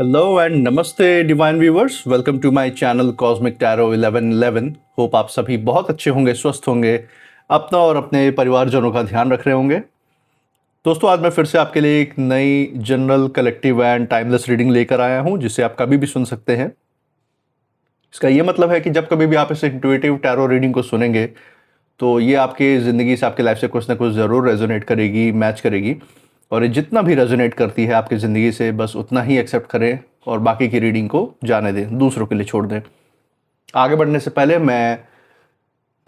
Hello and नमस्ते divine viewers, welcome to my channel cosmic tarot 1111। Hope आप सभी बहुत अच्छे होंगे, स्वस्थ होंगे, अपना और अपने परिवारजनों का ध्यान रख रहे होंगे। दोस्तों, आज मैं फिर से आपके लिए एक नई general collective and timeless reading लेकर आया हूं, जिसे आप कभी भी सुन सकते हैं। इसका ये मतलब है कि जब कभी भी आप इस इंट्यूटिव टैरो रीडिंग को सुनेंगे तो ये आपके ज़िंदगी से, आपके लाइफ से कुछ ना कुछ ज़रूर रेजोनेट करेगी, मैच करेगी। और ये जितना भी रेजोनेट करती है आपकी ज़िंदगी से, बस उतना ही एक्सेप्ट करें और बाकी की रीडिंग को जाने दें, दूसरों के लिए छोड़ दें। आगे बढ़ने से पहले मैं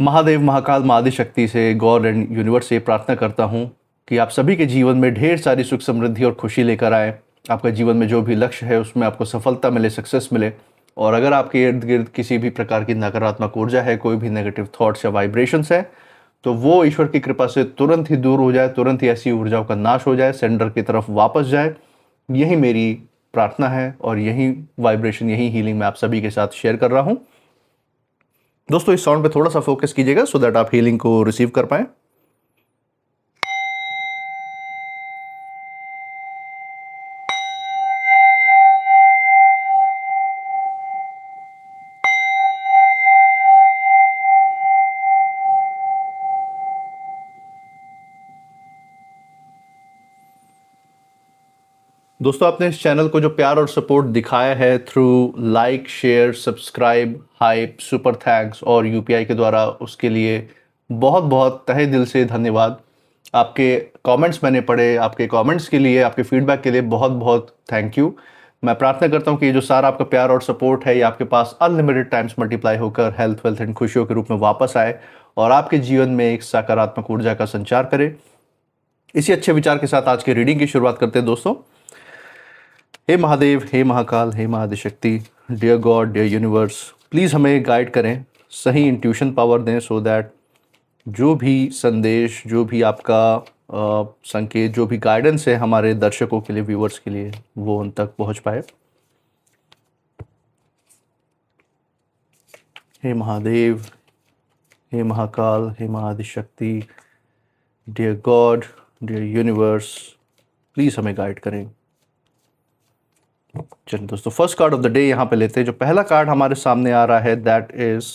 महादेव, महाकाल, माँ आदिशक्ति से, गॉड एंड यूनिवर्स से प्रार्थना करता हूँ कि आप सभी के जीवन में ढेर सारी सुख, समृद्धि और खुशी लेकर आए। आपका जीवन में जो भी लक्ष्य है उसमें आपको सफलता मिले, सक्सेस मिले। और अगर आपके इर्द गिर्द किसी भी प्रकार की नकारात्मक ऊर्जा है, कोई भी नेगेटिव थॉट्स या वाइब्रेशंस है, तो वो ईश्वर की कृपा से तुरंत ही दूर हो जाए, तुरंत ही ऐसी ऊर्जाओं का नाश हो जाए, सेंडर की तरफ वापस जाए। यही मेरी प्रार्थना है और यही वाइब्रेशन, यही हीलिंग मैं आप सभी के साथ शेयर कर रहा हूँ। दोस्तों, इस साउंड पे थोड़ा सा फोकस कीजिएगा सो दैट आप हीलिंग को रिसीव कर पाएं। दोस्तों, आपने इस चैनल को जो प्यार और सपोर्ट दिखाया है through like, share, subscribe, hype, super thanks और यूपीआई के द्वारा, उसके लिए बहुत बहुत तहे दिल से धन्यवाद। आपके कमेंट्स मैंने पढ़े, आपके कमेंट्स के लिए, आपके फीडबैक के लिए बहुत बहुत थैंक यू। मैं प्रार्थना करता हूँ कि ये जो सारा आपका प्यार और सपोर्ट है, ये आपके पास अनलिमिटेड टाइम्स मल्टीप्लाई होकर हेल्थ, वेल्थ एंड खुशियों के रूप में वापस आए और आपके जीवन में एक सकारात्मक ऊर्जा का संचार करे। इसी अच्छे विचार के साथ आज की रीडिंग की शुरुआत करते हैं। दोस्तों, हे महादेव, हे महाकाल, हे Mahadishakti, dear God, dear universe, please हमें गाइड करें, सही इंट्यूशन पावर दें सो दैट जो भी संदेश, जो भी आपका संकेत, जो भी गाइडेंस है हमारे दर्शकों के लिए, व्यूवर्स के लिए, वो उन तक पहुंच पाए। हे महादेव, हे महाकाल, हे Mahadishakti, dear God, dear universe, please हमें गाइड करें। चलिए दोस्तों, first card of the day यहाँ पे लेते हैं। जो पहला कार्ड हमारे सामने आ रहा है that is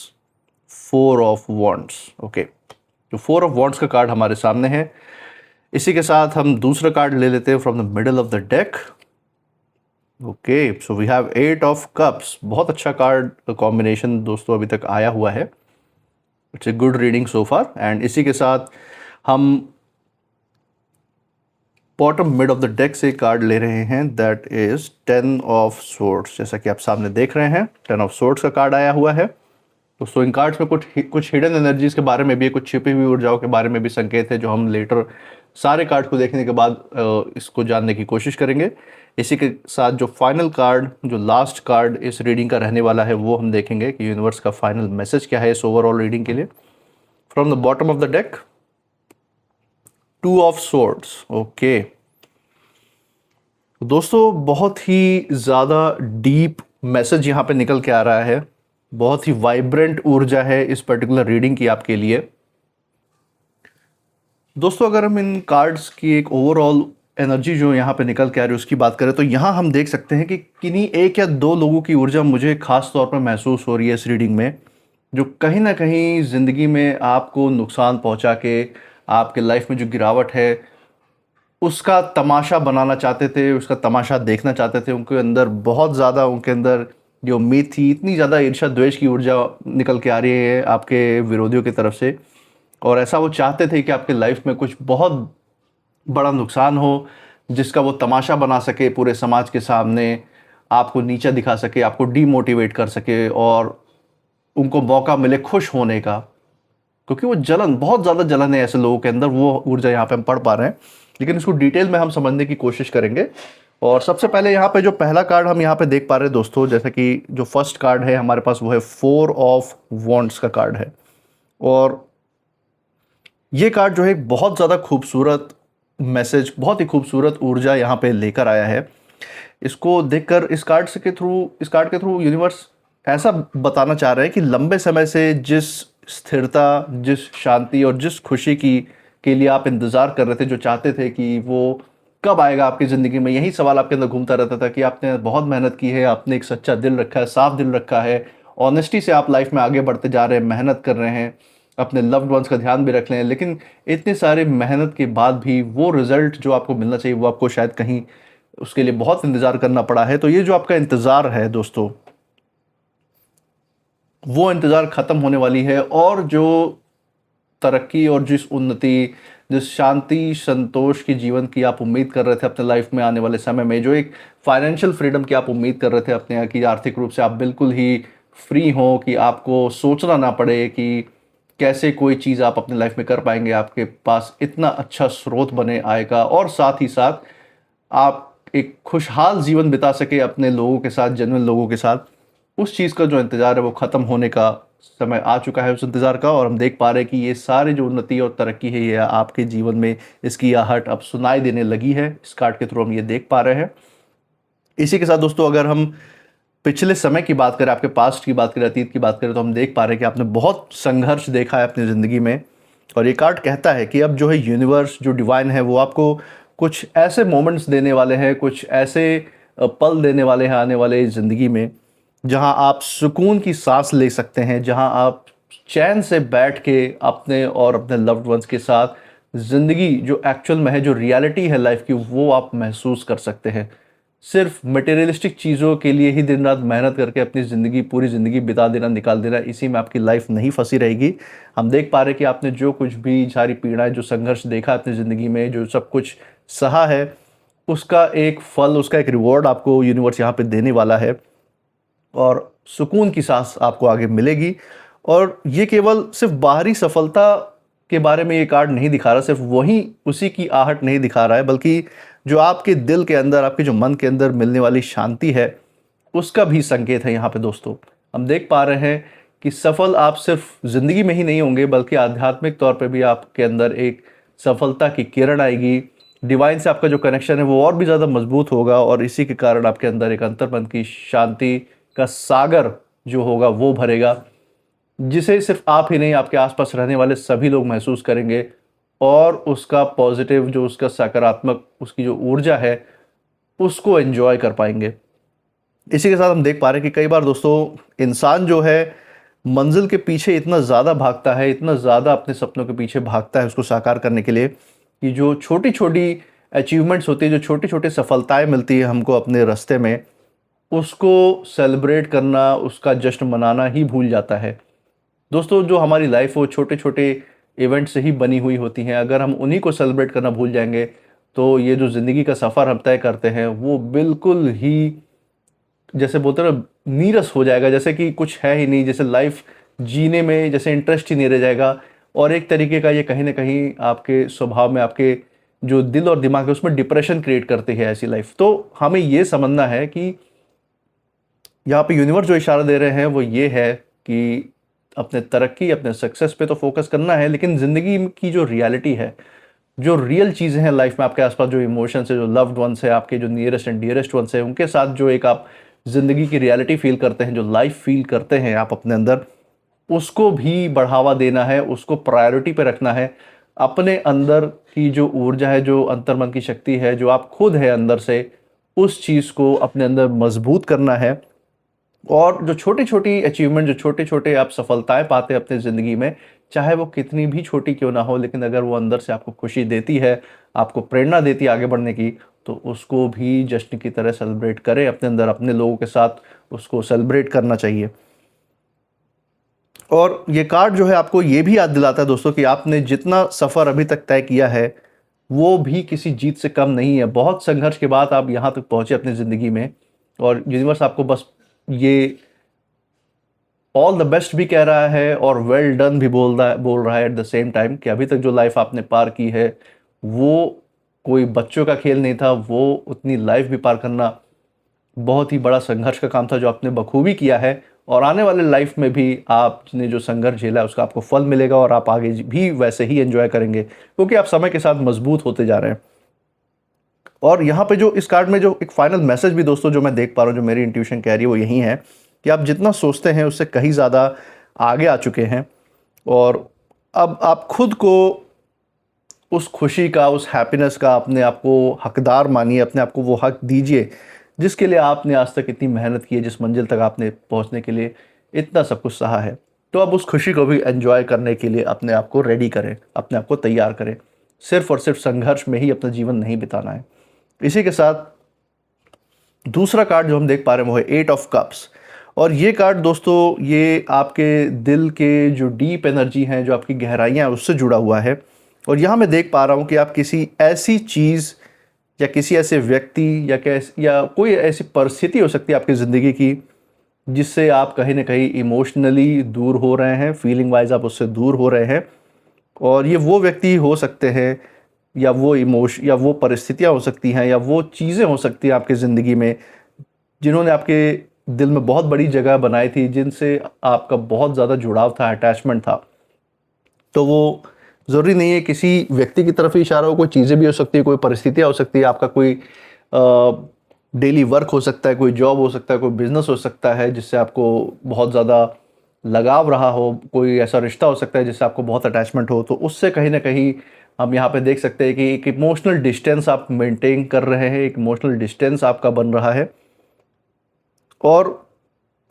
4 of wands. Okay, जो 4 ऑफ वॉन्ड्स का कार्ड हमारे सामने है, इसी के साथ हम दूसरा कार्ड ले लेते हैं from the middle of the deck. Okay, so we have 8 of cups. बहुत अच्छा कार्ड कॉम्बिनेशन दोस्तों अभी तक आया हुआ है। It's a good reading so far. And इसी के साथ हम bottom mid of the deck से कार्ड ले रहे हैं दैट इज 10 ऑफ सोर्ड्स। जैसा कि आप सामने देख रहे हैं, 10 ऑफ सोर्ड्स का कार्ड आया हुआ है। दोस्तों, इन कार्ड्स में कुछ हिडन एनर्जीज के बारे में भी, कुछ छिपी हुई ऊर्जाओं के बारे में भी संकेत है, जो हम लेटर सारे कार्ड को देखने के बाद इसको जानने की कोशिश करेंगे। इसी के साथ जो फाइनल कार्ड, जो लास्ट कार्ड इस रीडिंग का रहने वाला है, वो हम देखेंगे कि यूनिवर्स का फाइनल मैसेज क्या है इस ओवरऑल रीडिंग के लिए। From the bottom of the deck, 2 of swords. Okay दोस्तों, बहुत ही ज़्यादा डीप मैसेज यहाँ पे निकल के आ रहा है। बहुत ही वाइब्रेंट ऊर्जा है इस पर्टिकुलर रीडिंग की आपके लिए। दोस्तों, अगर हम इन कार्ड्स की एक ओवरऑल एनर्जी जो यहाँ पे निकल के आ रही है उसकी बात करें, तो यहाँ हम देख सकते हैं कि किन्हीं 1 या 2 लोगों की ऊर्जा मुझे खास तौर पर महसूस हो रही है इस रीडिंग में, जो कहीं ना कहीं ज़िंदगी में आपको नुकसान पहुँचा के, आपके लाइफ में जो गिरावट है उसका तमाशा बनाना चाहते थे, उसका तमाशा देखना चाहते थे। उनके अंदर बहुत ज़्यादा, उनके अंदर जो उम्मीद थी, इतनी ज़्यादा ईर्ष्या, द्वेष की ऊर्जा निकल के आ रही है आपके विरोधियों की तरफ से। और ऐसा वो चाहते थे कि आपके लाइफ में कुछ बहुत बड़ा नुकसान हो, जिसका वो तमाशा बना सके पूरे समाज के सामने, आपको नीचा दिखा सके, आपको डीमोटिवेट कर सके और उनको मौका मिले खुश होने का। क्योंकि वो जलन, बहुत ज़्यादा जलन है ऐसे लोगों के अंदर, वो ऊर्जा यहाँ पे हम पढ़ पा रहे हैं। लेकिन इसको डिटेल में हम समझने की कोशिश करेंगे। और सबसे पहले यहाँ पे जो पहला कार्ड हम यहाँ पे देख पा रहे हैं दोस्तों, जैसे कि जो फर्स्ट कार्ड है हमारे पास, वो है 4 ऑफ वॉन्ड्स का कार्ड है। और ये कार्ड जो है बहुत ज़्यादा खूबसूरत मैसेज, बहुत ही खूबसूरत ऊर्जा यहाँ पे लेकर आया है। इसको देखकर, इस कार्ड के थ्रू यूनिवर्स ऐसा बताना चाह रहे हैं कि लंबे समय से जिस स्थिरता, जिस शांति और जिस खुशी के लिए आप इंतज़ार कर रहे थे, जो चाहते थे कि वो कब आएगा आपकी ज़िंदगी में, यही सवाल आपके अंदर घूमता रहता था कि आपने बहुत मेहनत की है, आपने एक सच्चा दिल रखा है, साफ दिल रखा है, ऑनेस्टी से आप लाइफ में आगे बढ़ते जा रहे हैं, मेहनत कर रहे हैं, अपने लव्ड वंस का ध्यान भी रख लें, लेकिन इतने सारे मेहनत के बाद भी वो रिजल्ट जो आपको मिलना चाहिए वो आपको शायद कहीं उसके लिए बहुत इंतज़ार करना पड़ा है। तो ये जो आपका इंतज़ार है दोस्तों, वो इंतज़ार ख़त्म होने वाली है, और जो तरक्की और जिस उन्नति, जिस शांति, संतोष की जीवन की आप उम्मीद कर रहे थे अपने लाइफ में आने वाले समय में, जो एक फाइनेंशियल फ्रीडम की आप उम्मीद कर रहे थे अपने यहाँ की, आर्थिक रूप से आप बिल्कुल ही फ्री हो, कि आपको सोचना ना पड़े कि कैसे कोई चीज़ आप अपनी लाइफ में कर पाएंगे, आपके पास इतना अच्छा स्रोत बने आय का, और साथ ही साथ आप एक खुशहाल जीवन बिता सके अपने लोगों के साथ, जेन्युइन लोगों के साथ, उस चीज़ का जो इंतज़ार है वो ख़त्म होने का समय आ चुका है उस इंतज़ार का। और हम देख पा रहे हैं कि ये सारे जो उन्नति और तरक्की है, ये आपके जीवन में इसकी आहट अब सुनाई देने लगी है। इस कार्ड के थ्रू हम ये देख पा रहे हैं। इसी के साथ दोस्तों, अगर हम पिछले समय की बात करें, आपके पास्ट की बात करें, अतीत की बात करें, तो हम देख पा रहे हैं कि आपने बहुत संघर्ष देखा है अपनी ज़िंदगी में। और ये कार्ड कहता है कि अब जो है यूनिवर्स, जो डिवाइन है, वो आपको कुछ ऐसे मोमेंट्स देने वाले हैं, कुछ ऐसे पल देने वाले हैं आने वाले ज़िंदगी में, जहां आप सुकून की सांस ले सकते हैं, जहां आप चैन से बैठ के अपने और अपने लव्ड वंस के साथ ज़िंदगी जो एक्चुअल में है, जो रियलिटी है लाइफ की, वो आप महसूस कर सकते हैं। सिर्फ मटेरियलिस्टिक चीज़ों के लिए ही दिन रात मेहनत करके अपनी ज़िंदगी, पूरी ज़िंदगी बिता देना, निकाल देना, इसी में आपकी लाइफ नहीं फंसी रहेगी। हम देख पा रहे हैं कि आपने जो कुछ भी सारी पीड़ाएं, जो संघर्ष देखा अपनी ज़िंदगी में, जो सब कुछ सहा है, उसका एक फल, उसका एक रिवॉर्ड आपको यूनिवर्स यहाँ पे देने वाला है, और सुकून की सांस आपको आगे मिलेगी। और ये केवल सिर्फ बाहरी सफलता के बारे में ये कार्ड नहीं दिखा रहा, सिर्फ वही उसी की आहट नहीं दिखा रहा है, बल्कि जो आपके दिल के अंदर, आपके जो मन के अंदर मिलने वाली शांति है, उसका भी संकेत है यहाँ पे दोस्तों। हम देख पा रहे हैं कि सफल आप सिर्फ ज़िंदगी में ही नहीं होंगे, बल्कि आध्यात्मिक तौर पे भी आपके अंदर एक सफलता की किरण आएगी। डिवाइन से आपका जो कनेक्शन है वो और भी ज़्यादा मजबूत होगा, और इसी के कारण आपके अंदर एक अंतर्मन की शांति का सागर जो होगा वो भरेगा, जिसे सिर्फ आप ही नहीं, आपके आसपास रहने वाले सभी लोग महसूस करेंगे, और उसका पॉजिटिव, जो उसका सकारात्मक, उसकी जो ऊर्जा है, उसको एंजॉय कर पाएंगे। इसी के साथ हम देख पा रहे हैं कि कई बार दोस्तों, इंसान जो है मंजिल के पीछे इतना ज़्यादा भागता है, इतना ज़्यादा अपने सपनों के पीछे भागता है उसको साकार करने के लिए, कि जो छोटी छोटी अचीवमेंट्स होती है, जो छोटी छोटी सफलताएं मिलती है हमको अपने रास्ते में, उसको सेलिब्रेट करना, उसका जश्न मनाना ही भूल जाता है। दोस्तों, जो हमारी लाइफ वो छोटे छोटे इवेंट से ही बनी हुई होती हैं। अगर हम उन्हीं को सेलिब्रेट करना भूल जाएंगे, तो ये जो ज़िंदगी का सफ़र हम तय करते हैं वो बिल्कुल ही, जैसे बोलते हैं ना, नीरस हो जाएगा, जैसे कि कुछ है ही नहीं, जैसे लाइफ जीने में जैसे इंटरेस्ट ही नहीं रह जाएगा। और एक तरीके का ये कहीं ना कहीं आपके स्वभाव में, आपके जो दिल और दिमाग है उसमें डिप्रेशन क्रिएट करती है ऐसी लाइफ। तो हमें ये समझना है कि यहाँ पे यूनिवर्स जो इशारा दे रहे हैं वो ये है कि अपने तरक्की, अपने सक्सेस पे तो फोकस करना है, लेकिन ज़िंदगी की जो रियलिटी है, जो रियल चीज़ें हैं लाइफ में, आपके आसपास जो इमोशंस है, जो लव्ड वंस है, आपके जो नियरेस्ट एंड डियरेस्ट वंस है, उनके साथ जो एक आप ज़िंदगी की रियलिटी फील करते हैं, जो लाइफ फील करते हैं आप अपने अंदर, उसको भी बढ़ावा देना है, उसको प्रायोरिटी पे रखना है। अपने अंदर की जो ऊर्जा है, जो अंतर्मन की शक्ति है, जो आप खुद है अंदर से, उस चीज़ को अपने अंदर मजबूत करना है। और जो छोटी छोटी अचीवमेंट, जो छोटे छोटे आप सफलताएं पाते हैं अपनी ज़िंदगी में, चाहे वो कितनी भी छोटी क्यों ना हो, लेकिन अगर वो अंदर से आपको खुशी देती है, आपको प्रेरणा देती है आगे बढ़ने की, तो उसको भी जश्न की तरह सेलिब्रेट करें अपने अंदर, अपने लोगों के साथ उसको सेलिब्रेट करना चाहिए। और ये कार्ड जो है आपको ये भी याद दिलाता है दोस्तों कि आपने जितना सफ़र अभी तक तय किया है वो भी किसी जीत से कम नहीं है। बहुत संघर्ष के बाद आप यहाँ तक पहुँचे अपनी ज़िंदगी में, और यूनिवर्स आपको बस ये ऑल द बेस्ट भी कह रहा है और वेल डन भी बोल रहा है एट द सेम टाइम, कि अभी तक जो लाइफ आपने पार की है वो कोई बच्चों का खेल नहीं था। वो उतनी लाइफ भी पार करना बहुत ही बड़ा संघर्ष का काम था, जो आपने बखूबी किया है। और आने वाले लाइफ में भी आपने जो संघर्ष झेला है उसका आपको फल मिलेगा, और आप आगे भी वैसे ही एंजॉय करेंगे, क्योंकि आप समय के साथ मजबूत होते जा रहे हैं। और यहाँ पे जो इस कार्ड में जो एक फाइनल मैसेज भी दोस्तों जो मैं देख पा रहा हूँ, जो मेरी इंट्यूशन कह रही है, वो यही है कि आप जितना सोचते हैं उससे कहीं ज़्यादा आगे आ चुके हैं, और अब आप खुद को उस खुशी का, उस हैप्पीनेस का अपने आप को हकदार मानिए, अपने आप को वो हक दीजिए जिसके लिए आपने आज तक इतनी मेहनत की है, जिस मंजिल तक आपने पहुंचने के लिए इतना सब कुछ सहा है। तो अब उस खुशी को भी एंजॉय करने के लिए अपने आप को रेडी करें, अपने आप को तैयार करें। सिर्फ और सिर्फ संघर्ष में ही अपना जीवन नहीं बिताना है। इसी के साथ दूसरा कार्ड जो हम देख पा रहे हैं वो है 8 ऑफ कप्स। और ये कार्ड दोस्तों, ये आपके दिल के जो डीप एनर्जी हैं, जो आपकी गहराइयाँ हैं, उससे जुड़ा हुआ है। और यहाँ मैं देख पा रहा हूँ कि आप किसी ऐसी चीज़ या किसी ऐसे व्यक्ति या कोई ऐसी परिस्थिति हो सकती है आपकी ज़िंदगी की जिससे आप कहीं ना कहीं इमोशनली दूर हो रहे हैं, फीलिंग वाइज आप उससे दूर हो रहे हैं। और ये वो व्यक्ति हो सकते हैं, या वो परिस्थितियाँ हो सकती हैं, या वो चीज़ें हो सकती हैं आपकी ज़िंदगी में जिन्होंने आपके दिल में बहुत बड़ी जगह बनाई थी, जिनसे आपका बहुत ज़्यादा जुड़ाव था, अटैचमेंट था। तो वो ज़रूरी नहीं है किसी व्यक्ति की तरफ ही इशारा हो, कोई चीज़ें भी हो सकती है, कोई परिस्थितियाँ हो सकती है, आपका कोई डेली वर्क हो सकता है, कोई जॉब हो सकता है, कोई बिजनेस हो सकता है जिससे आपको बहुत ज़्यादा लगाव रहा हो, कोई ऐसा रिश्ता हो सकता है जिससे आपको बहुत अटैचमेंट हो। तो उससे कहीं ना कहीं हम यहाँ पे देख सकते हैं कि एक इमोशनल डिस्टेंस आप मेंटेन कर रहे हैं, एक इमोशनल डिस्टेंस आपका बन रहा है। और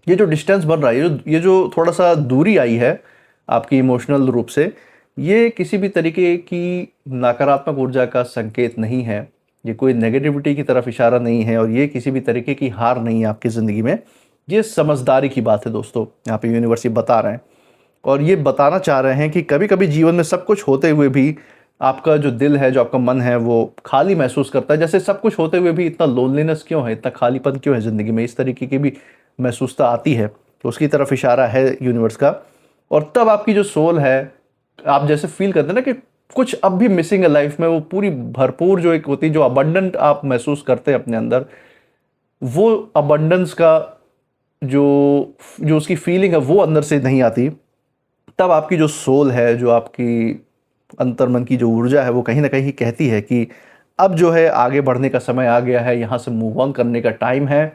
ये जो डिस्टेंस बन रहा है, ये जो थोड़ा सा दूरी आई है आपकी इमोशनल रूप से, ये किसी भी तरीके की नकारात्मक ऊर्जा का संकेत नहीं है, ये कोई नेगेटिविटी की तरफ इशारा नहीं है, और ये किसी भी तरीके की हार नहीं है आपकी ज़िंदगी में। ये समझदारी की बात है दोस्तों, यहाँ पे यूनिवर्स ये बता रहे हैं। और ये बताना चाह रहे हैं कि कभी कभी जीवन में सब कुछ होते हुए भी आपका जो दिल है, जो आपका मन है, वो खाली महसूस करता है। जैसे सब कुछ होते हुए भी इतना लोनलीनेस क्यों है, इतना खालीपन क्यों है ज़िंदगी में, इस तरीके की भी महसूसता आती है। तो उसकी तरफ इशारा है यूनिवर्स का। और तब आपकी जो सोल है, आप जैसे फील करते हैं ना कि कुछ अब भी मिसिंग है लाइफ में, वो पूरी भरपूर जो एक होती है, जो अबंडेंट आप महसूस करते हैं अपने अंदर, वो अबंडेंस का जो जो उसकी फीलिंग है वो अंदर से नहीं आती। तब आपकी जो सोल है, जो आपकी अंतर्मन की जो ऊर्जा है, वो कहीं ना कहीं कहती है कि अब जो है आगे बढ़ने का समय आ गया है, यहाँ से मूव ऑन करने का टाइम है,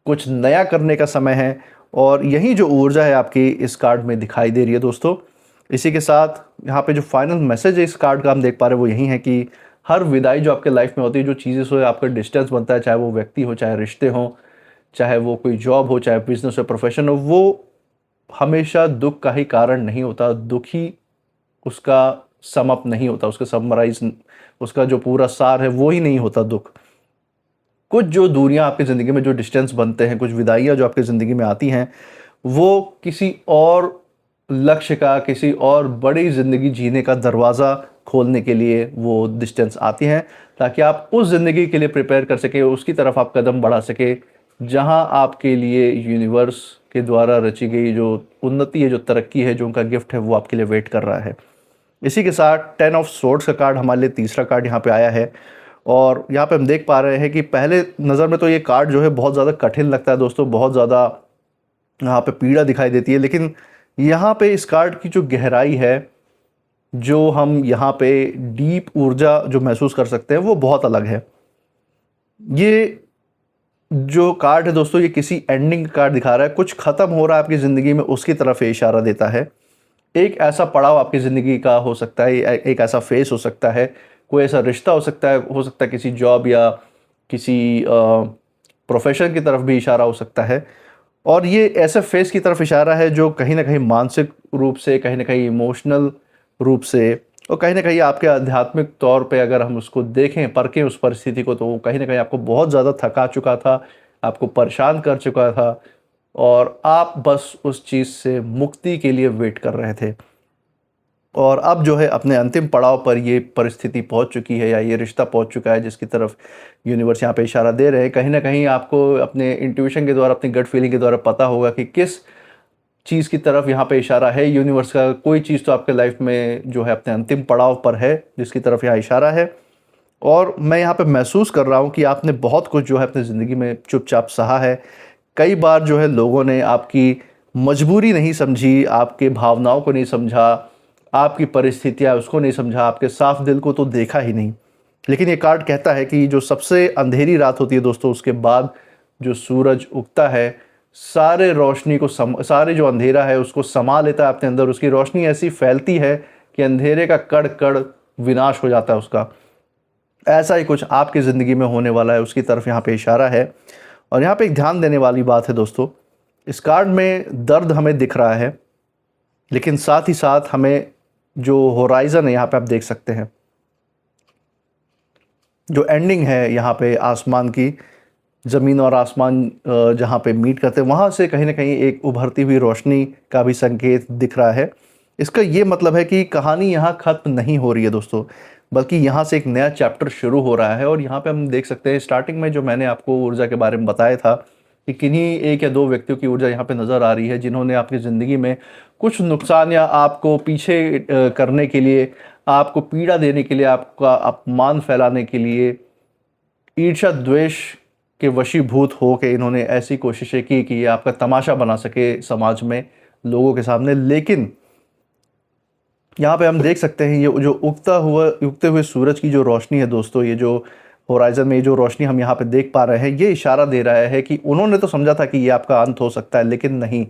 कुछ नया करने का समय है। और यही जो ऊर्जा है आपकी इस कार्ड में दिखाई दे रही है दोस्तों। इसी के साथ यहाँ पे जो फाइनल मैसेज है इस कार्ड का हम देख पा रहे हैं वो यही है कि हर विदाई जो आपके लाइफ में होती है, जो चीज़ें से आपका डिस्टेंस बनता है, चाहे वो व्यक्ति हो, चाहे रिश्ते हों, चाहे वो कोई जॉब हो, चाहे बिजनेस हो, प्रोफेशन हो, वो हमेशा दुख का ही कारण नहीं होता। दुख ही उसका सम अप नहीं होता, उसका समराइज, उसका जो पूरा सार है वो ही नहीं होता दुख। कुछ जो दूरियां आपकी ज़िंदगी में, जो डिस्टेंस बनते हैं, कुछ विदाइयाँ जो आपकी ज़िंदगी में आती हैं, वो किसी और लक्ष्य का, किसी और बड़ी ज़िंदगी जीने का दरवाज़ा खोलने के लिए वो डिस्टेंस आती हैं, ताकि आप उस ज़िंदगी के लिए प्रिपेयर कर सके, उसकी तरफ आप कदम बढ़ा सके जहां आपके लिए यूनिवर्स के द्वारा रची गई जो उन्नति है, जो तरक्की है, जो उनका गिफ्ट है, वो आपके लिए वेट कर रहा है। इसी के साथ 10 ऑफ सोर्ड्स का कार्ड हमारे लिए तीसरा कार्ड यहाँ पे आया है। और यहाँ पे हम देख पा रहे हैं कि पहले नज़र में तो ये कार्ड जो है बहुत ज़्यादा कठिन लगता है दोस्तों, बहुत ज़्यादा यहाँ पे पीड़ा दिखाई देती है। लेकिन यहाँ पे इस कार्ड की जो गहराई है, जो हम यहाँ पे डीप ऊर्जा जो महसूस कर सकते हैं, वो बहुत अलग है। ये जो कार्ड है दोस्तों, ये किसी एंडिंग कार्ड दिखा रहा है, कुछ ख़त्म हो रहा है आपकी ज़िंदगी में, उसकी तरफ ये इशारा देता है। एक ऐसा पड़ाव आपकी ज़िंदगी का हो सकता है, एक ऐसा फेस हो सकता है, कोई ऐसा रिश्ता हो सकता है किसी जॉब या किसी प्रोफेशन की तरफ भी इशारा हो सकता है। और ये ऐसे फेस की तरफ इशारा है जो कहीं ना कहीं मानसिक रूप से, कहीं ना कहीं इमोशनल रूप से, और कहीं ना कहीं आपके आध्यात्मिक तौर पे अगर हम उसको देखें, परखें उस परिस्थिति को, तो वो कहीं ना कहीं आपको बहुत ज़्यादा थका चुका था, आपको परेशान कर चुका था, और आप बस उस चीज़ से मुक्ति के लिए वेट कर रहे थे। और अब जो है अपने अंतिम पड़ाव पर ये परिस्थिति पहुंच चुकी है, या ये रिश्ता पहुंच चुका है जिसकी तरफ यूनिवर्स यहाँ पे इशारा दे रहे हैं। कहीं ना कहीं आपको अपने इंट्यूशन के द्वारा, अपनी गट फीलिंग के द्वारा पता होगा कि किस चीज़ की तरफ यहाँ पे इशारा है यूनिवर्स का। कोई चीज़ तो आपके लाइफ में जो है अपने अंतिम पड़ाव पर है, जिसकी तरफ यहाँ इशारा है। और मैं यहाँ पे महसूस कर रहा हूँ कि आपने बहुत कुछ जो है अपनी ज़िंदगी में चुपचाप सहा है। कई बार जो है लोगों ने आपकी मजबूरी नहीं समझी, आपके भावनाओं को नहीं समझा, आपकी परिस्थितियाँ उसको नहीं समझा, आपके साफ दिल को तो देखा ही नहीं। लेकिन ये कार्ड कहता है कि जो सबसे अंधेरी रात होती है दोस्तों, उसके बाद जो सूरज उगता है, सारे रोशनी को सारे जो अंधेरा है उसको समा लेता है अपने अंदर। उसकी रोशनी ऐसी फैलती है कि अंधेरे का कण कण विनाश हो जाता है उसका। ऐसा ही कुछ आपकी ज़िंदगी में होने वाला है, उसकी तरफ यहाँ पे इशारा है। और यहाँ पे एक ध्यान देने वाली बात है दोस्तों, इस कार्ड में दर्द हमें दिख रहा है, लेकिन साथ ही साथ हमें जो होराइज़न है यहाँ पे आप देख सकते हैं, जो एंडिंग है यहाँ पे आसमान की, ज़मीन और आसमान जहाँ पे मीट करते हैं, वहाँ से कहीं ना कहीं एक उभरती हुई रोशनी का भी संकेत दिख रहा है। इसका ये मतलब है कि कहानी यहाँ ख़त्म नहीं हो रही है दोस्तों, बल्कि यहाँ से एक नया चैप्टर शुरू हो रहा है। और यहाँ पे हम देख सकते हैं स्टार्टिंग में जो मैंने आपको ऊर्जा के बारे में बताया था कि किन्हीं एक या दो व्यक्तियों की ऊर्जा यहाँ पे नज़र आ रही है, जिन्होंने आपकी ज़िंदगी में कुछ नुकसान या आपको पीछे करने के लिए, आपको पीड़ा देने के लिए, आपका अपमान फैलाने के लिए, ईर्ष्या द्वेष के वशीभूत हो के इन्होंने ऐसी कोशिशें की कि ये आपका तमाशा बना सके समाज में, लोगों के सामने। लेकिन यहाँ पे हम देख सकते हैं ये जो उगते हुए सूरज की जो रोशनी है दोस्तों, ये जो होराइजन में जो रोशनी हम यहाँ पे देख पा रहे हैं, ये इशारा दे रहा है कि उन्होंने तो समझा था कि ये आपका अंत हो सकता है, लेकिन नहीं,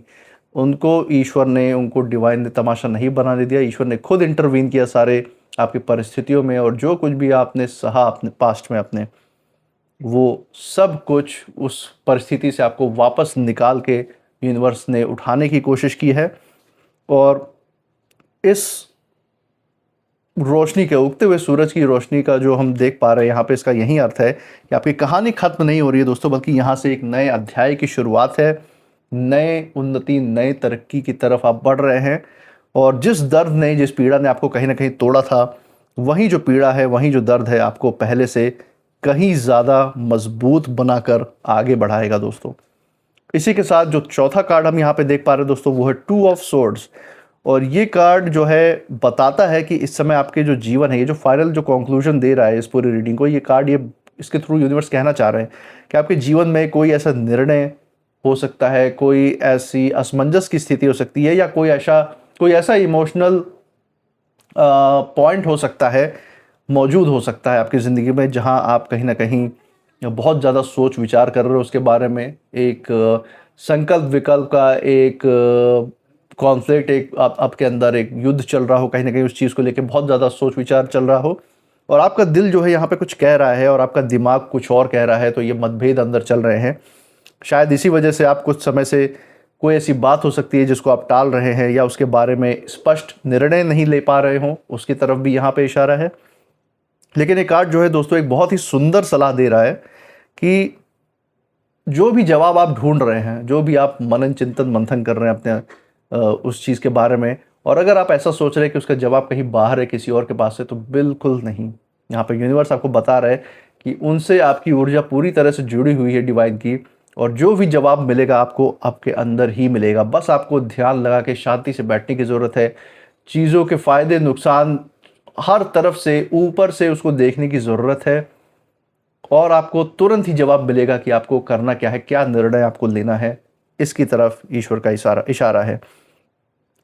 उनको ईश्वर ने, उनको डिवाइन ने तमाशा नहीं बनाने दिया। ईश्वर ने खुद इंटरवीन किया सारे आपकी परिस्थितियों में, और जो कुछ भी आपने सहा अपने पास्ट में अपने, वो सब कुछ उस परिस्थिति से आपको वापस निकाल के यूनिवर्स ने उठाने की कोशिश की है। और इस रोशनी के, उगते हुए सूरज की रोशनी का जो हम देख पा रहे हैं यहाँ पे, इसका यही अर्थ है कि आपकी कहानी खत्म नहीं हो रही है दोस्तों, बल्कि यहाँ से एक नए अध्याय की शुरुआत है। नए उन्नति, नए तरक्की की तरफ आप बढ़ रहे हैं। और जिस दर्द ने, जिस पीड़ा ने आपको कहीं ना कहीं तोड़ा था, वही जो पीड़ा है, वही जो दर्द है, आपको पहले से कहीं ज़्यादा मजबूत बनाकर आगे बढ़ाएगा दोस्तों। इसी के साथ जो चौथा कार्ड हम यहाँ पे देख पा रहे हैं दोस्तों, वो है टू ऑफ सोर्ड्स। और ये कार्ड जो है बताता है कि इस समय आपके जो जीवन है, ये जो फाइनल जो कंक्लूजन दे रहा है इस पूरी रीडिंग को, ये कार्ड, ये इसके थ्रू यूनिवर्स कहना चाह रहे हैं कि आपके जीवन में कोई ऐसा निर्णय हो सकता है, कोई ऐसी असमंजस की स्थिति हो सकती है, या कोई ऐसा इमोशनल पॉइंट हो सकता है, मौजूद हो सकता है आपकी ज़िंदगी में, जहां आप कहीं ना कहीं बहुत ज़्यादा सोच विचार कर रहे हो उसके बारे में। एक संकल्प विकल्प का एक कॉन्फ्लिक्ट, एक आपके अंदर एक युद्ध चल रहा हो, कहीं ना कहीं उस चीज़ को लेकर बहुत ज़्यादा सोच विचार चल रहा हो, और आपका दिल जो है यहाँ पे कुछ कह रहा है और आपका दिमाग कुछ और कह रहा है। तो ये मतभेद अंदर चल रहे हैं। शायद इसी वजह से आप कुछ समय से कोई ऐसी बात हो सकती है जिसको आप टाल रहे हैं, या उसके बारे में स्पष्ट निर्णय नहीं ले पा रहे हो, उसकी तरफ भी यहाँ पे इशारा है। लेकिन ये कार्ड जो है दोस्तों एक बहुत ही सुंदर सलाह दे रहा है कि जो भी जवाब आप ढूंढ रहे हैं, जो भी आप मनन चिंतन मंथन कर रहे हैं अपने उस चीज़ के बारे में, और अगर आप ऐसा सोच रहे हैं कि उसका जवाब कहीं बाहर है, किसी और के पास है, तो बिल्कुल नहीं। यहाँ पर यूनिवर्स आपको बता रहा है कि उनसे आपकी ऊर्जा पूरी तरह से जुड़ी हुई है डिवाइन की, और जो भी जवाब मिलेगा आपको आपके अंदर ही मिलेगा। बस आपको ध्यान लगा के शांति से बैठने की ज़रूरत है। चीज़ों के फ़ायदे नुकसान हर तरफ से, ऊपर से उसको देखने की ज़रूरत है, और आपको तुरंत ही जवाब मिलेगा कि आपको करना क्या है, क्या निर्णय आपको लेना है। इसकी तरफ ईश्वर का इशारा है।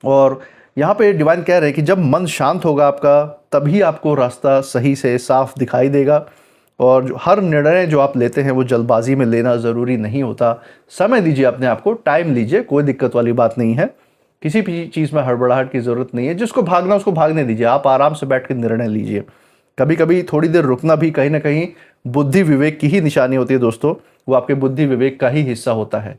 और यहाँ पे डिवाइन कह रहे हैं कि जब मन शांत होगा आपका, तभी आपको रास्ता सही से साफ दिखाई देगा। और हर निर्णय जो आप लेते हैं वो जल्दबाजी में लेना ज़रूरी नहीं होता। समय दीजिए अपने आप को, टाइम लीजिए, कोई दिक्कत वाली बात नहीं है। किसी भी चीज़ में हड़बड़ाहट की ज़रूरत नहीं है। जिसको भागना उसको भागने दीजिए, आप आराम से बैठ के निर्णय लीजिए। कभी कभी थोड़ी देर रुकना भी कहीं ना कहीं बुद्धि विवेक की ही निशानी होती है दोस्तों, वो आपके बुद्धि विवेक का ही हिस्सा होता है।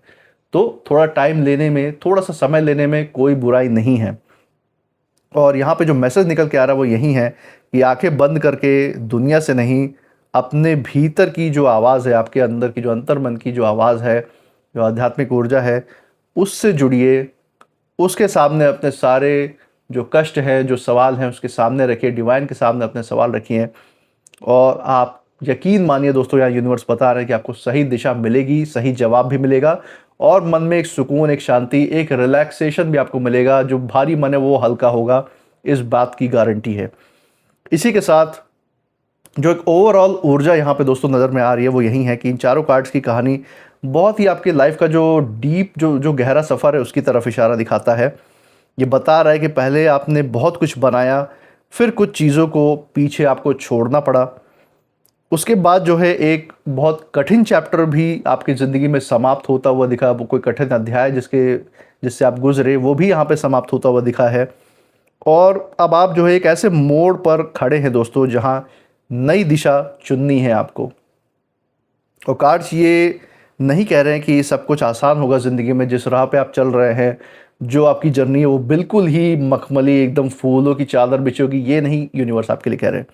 तो थोड़ा टाइम लेने में, थोड़ा सा समय लेने में कोई बुराई नहीं है। और यहाँ पे जो मैसेज निकल के आ रहा है वो यही है कि आंखें बंद करके दुनिया से नहीं, अपने भीतर की जो आवाज़ है, आपके अंदर की जो अंतर्मन की जो आवाज़ है, जो आध्यात्मिक ऊर्जा है, उससे जुड़िए। उसके सामने अपने सारे जो कष्ट है, जो सवाल हैं, उसके सामने रखिए, डिवाइन के सामने अपने सवाल रखिए। और आप यकीन मानिए दोस्तों, यहाँ यूनिवर्स बता रहे हैं कि आपको सही दिशा मिलेगी, सही जवाब भी मिलेगा, और मन में एक सुकून, एक शांति, एक रिलैक्सेशन भी आपको मिलेगा। जो भारी मन है वो हल्का होगा, इस बात की गारंटी है। इसी के साथ जो एक ओवरऑल ऊर्जा यहाँ पे दोस्तों नज़र में आ रही है वो यही है कि इन चारों कार्ड्स की कहानी बहुत ही आपके लाइफ का जो डीप, जो गहरा सफ़र है उसकी तरफ इशारा दिखाता है। ये बता रहा है कि पहले आपने बहुत कुछ बनाया, फिर कुछ चीज़ों को पीछे आपको छोड़ना पड़ा। उसके बाद जो है एक बहुत कठिन चैप्टर भी आपकी ज़िंदगी में समाप्त होता हुआ दिखा। वो कोई कठिन अध्याय जिससे आप गुजरे, वो भी यहाँ पे समाप्त होता हुआ दिखा है। और अब आप जो है एक ऐसे मोड़ पर खड़े हैं दोस्तों जहां नई दिशा चुननी है आपको। और कार्ड्स ये नहीं कह रहे हैं कि सब कुछ आसान होगा ज़िंदगी में, जिस राह पे आप चल रहे हैं, जो आपकी जर्नी है वो बिल्कुल ही मखमली एकदम फूलों की चादर बिछी होगी, ये नहीं यूनिवर्स आपके लिए कह रहे हैं।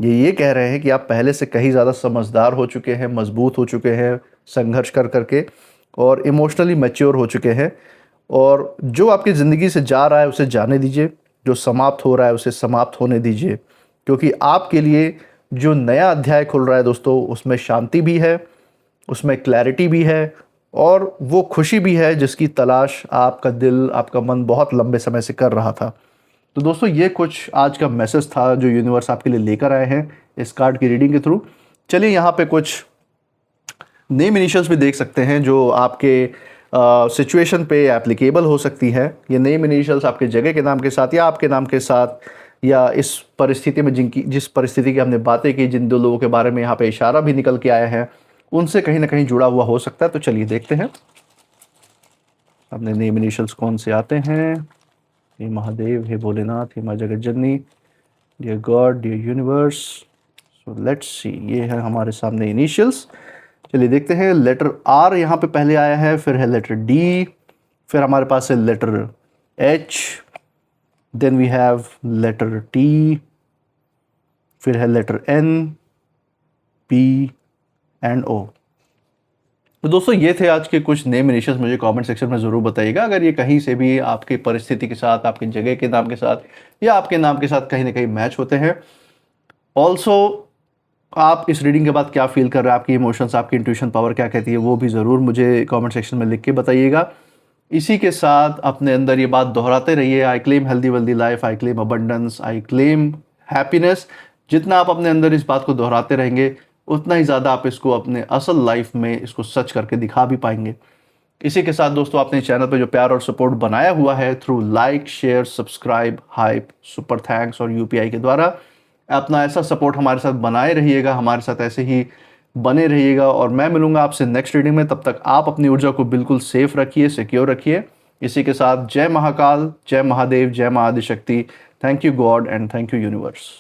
ये कह रहे हैं कि आप पहले से कहीं ज़्यादा समझदार हो चुके हैं, मजबूत हो चुके हैं संघर्ष कर करके, और इमोशनली मैच्योर हो चुके हैं। और जो आपकी ज़िंदगी से जा रहा है उसे जाने दीजिए, जो समाप्त हो रहा है उसे समाप्त होने दीजिए, क्योंकि आपके लिए जो नया अध्याय खुल रहा है दोस्तों, उसमें शांति भी है, उसमें क्लैरिटी भी है, और वो खुशी भी है जिसकी तलाश आपका दिल, आपका मन बहुत लंबे समय से कर रहा था। तो दोस्तों ये कुछ आज का मैसेज था जो यूनिवर्स आपके लिए लेकर आए हैं इस कार्ड की रीडिंग के थ्रू। चलिए यहाँ पे कुछ नेम इनिशियल्स भी देख सकते हैं जो आपके सिचुएशन पे एप्लीकेबल हो सकती है। ये नेम इनिशियल्स आपके जगह के नाम के साथ या आपके नाम के साथ, या इस परिस्थिति में जिस परिस्थिति की हमने बातें की, जिन दो लोगों के बारे में यहाँ पे इशारा भी निकल के आया है, उनसे कहीं ना कहीं जुड़ा हुआ हो सकता है। तो चलिए देखते हैं अपने नेम इनिशियल्स कौन से आते हैं। हे महादेव, हे भोलेनाथ, हे माँ जगत जननी, dear God, dear universe. So let's see, ये है हमारे सामने इनिशियल्स। चलिए देखते हैं। लेटर आर यहाँ पे पहले आया है, फिर है लेटर डी, फिर हमारे पास है letter H, then we have letter T, फिर है letter N, P and O. तो दोस्तों ये थे आज के कुछ नेम इनिशियल्स। मुझे कमेंट सेक्शन में ज़रूर बताइएगा अगर ये कहीं से भी आपकी परिस्थिति के साथ, आपकी जगह के नाम के साथ या आपके नाम के साथ कहीं ना कहीं मैच होते हैं। ऑल्सो आप इस रीडिंग के बाद क्या फील कर रहे हैं, आपकी इमोशंस, आपकी इंट्यूशन पावर क्या कहती है, वो भी ज़रूर मुझे कमेंट सेक्शन में लिख के बताइएगा। इसी के साथ अपने अंदर ये बात दोहराते रहिए, I claim healthy wealthy life, I claim abundance, I claim happiness. जितना आप अपने अंदर इस बात को दोहराते रहेंगे उतना ही ज़्यादा आप इसको अपने असल लाइफ में इसको सच करके दिखा भी पाएंगे। इसी के साथ दोस्तों आपने चैनल पे जो प्यार और सपोर्ट बनाया हुआ है through like, share, subscribe, hype, super thanks और यूपीआई के द्वारा, अपना ऐसा सपोर्ट हमारे साथ बनाए रहिएगा, हमारे साथ ऐसे ही बने रहिएगा। और मैं मिलूंगा आपसे नेक्स्ट रीडिंग में। तब तक आप अपनी ऊर्जा को बिल्कुल सेफ रखिए, सिक्योर रखिए। इसी के साथ जय महाकाल, जय महादेव, जय माँ Adishakti. Thank you God and thank you universe.